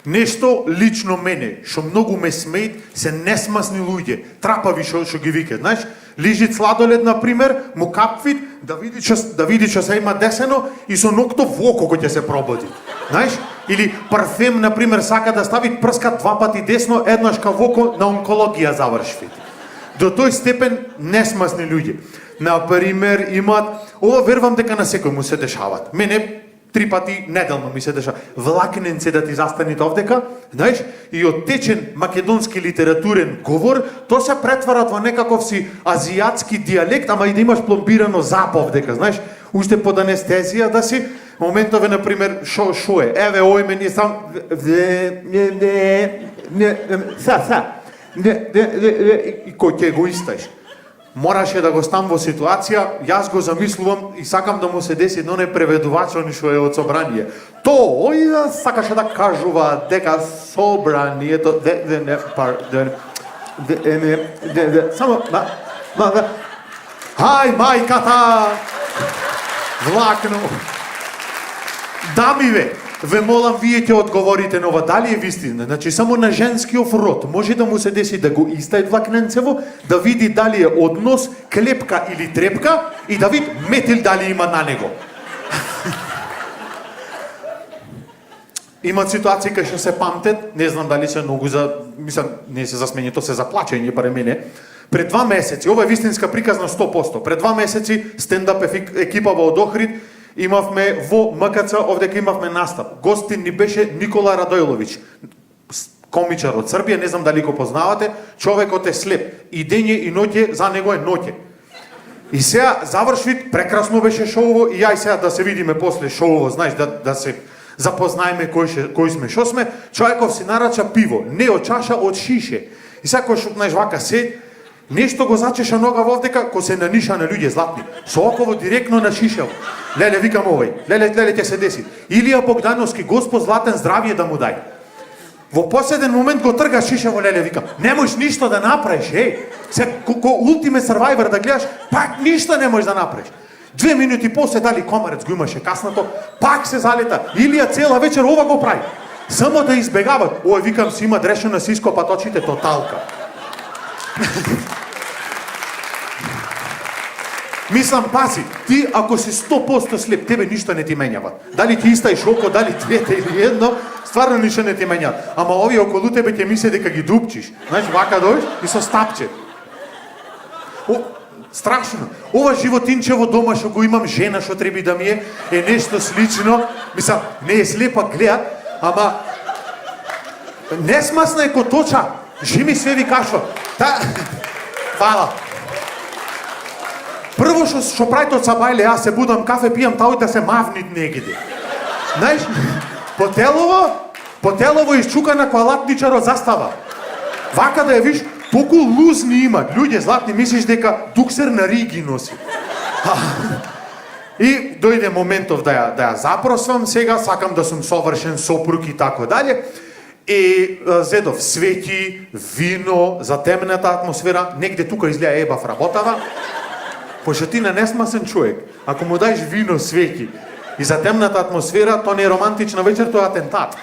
Нешто лично мене, што многу ме смеет, се несмасни луѓе, трапави што ги викат, знаеш, лижит сладолед на пример, му капвит, да види што се има десено и со нокто во око ќе се пробуди. Знаеш? Или парфем на пример сака да стави прска 2 пати десно, еднаш ка во око на онкологија завршви. До тој степен несмасни луѓе. На пример имаат, ова верувам дека на секој му се дешават. Мене 3 пати неделно ми се деша. Влакненце да ти застаните овдека, знаеш, и од течен македонски литературен говор, то се претварат во некаков си азиатски дијалект, ама и да имаш пломбирано зап овдека, знаеш, уште под анестезија да си, моментове, например, шо е, еве, ој мени сам, и кој ќе го истаиш. Мораше да го стам во ситуација, јас го замислувам и сакам да му се деси едно непреведувачо што е од собрание. Тој сакаше да кажува дека собранието само ај мајката влакно. Дамиве, ве молам, вие ќе одговорите на ова, дали е вистина? Значи, само на женскиот род може да му се деси да го истај влакненцево, да види дали е однос, клепка или трепка и да види метил дали има на него. Имат ситуации кај што се памтет, не знам дали се многу мислам, не се за смење, то се за плачење барем мене. Пред 2 месеци, ова е вистинска приказна 100%, пред 2 месеци стендап екипава од Охрид, имавме во МКЦ, овдека имавме настап. Гостин ни беше Никола Радојловиќ, комичар од Србија, не знам дали го познавате, човекот е слеп. И дење и ноќе за него е ноќе. И сега завршви, прекрасно беше шоуво и јај сега да се видиме после шоуво, знаеш, да се запознаеме кој сме, шо сме. Човеков си нарача пиво, не од чаша, од шише. И сега кој што, знаеш, вака се, нешто го зачеша нога вовдека, кој се наниша на луѓе златни. Со оково директно на шишел. Леле, викам овој. Леле, ќе се деси. Илија Богдановски, Господ златен здравје да му дај. Во последен момент го трга шишево, леле, викам. Не можеш ништо да направиш, Се, ко Ultimate Survivor да гледаш, пак ништо не можеш да направиш. 2 минути после дали комарец го имаше каснато, пак се залета. Илија цела вечер ова го прави. Само да избегават. Ој, викам, си има дрешено си ископат очите, тоталка. Мислам, пази, ти ако си 100% слеп, тебе ништо не ти менјава. Дали ти истаиш око, дали двете или едно, стварно ништо не ти менјава. Ама овие околу тебе ќе мисли дека ги дупчиш. Знаеш, вака дојш и со стапче. Страшно. Ова животинчево дома што го имам, жена што треби да ми е нешто слично. Мислам, не е слепа, гледа, ама несмасна е коточа. Жими се ви кашва. Фала. Прво што прави тоа сабајле, јас се будам кафе, пијам тај да се мавнит негде. Знаеш, по телово исчукана која латничаро застава. Вака да ја виш, толку лузни има, луѓе златни, мислиш дека дуксер на риги носи. И дојде моментов да ја запросвам сега, сакам да сум совршен сопруг и тако далje. И зедов свеќи, вино, затемната атмосфера, негде тука изгледа ебав работава. Пошто ти на несмасен човек, ако му даеш вино, свеќи и затемната атмосфера, то не е романтична вечер, тоа е атентат.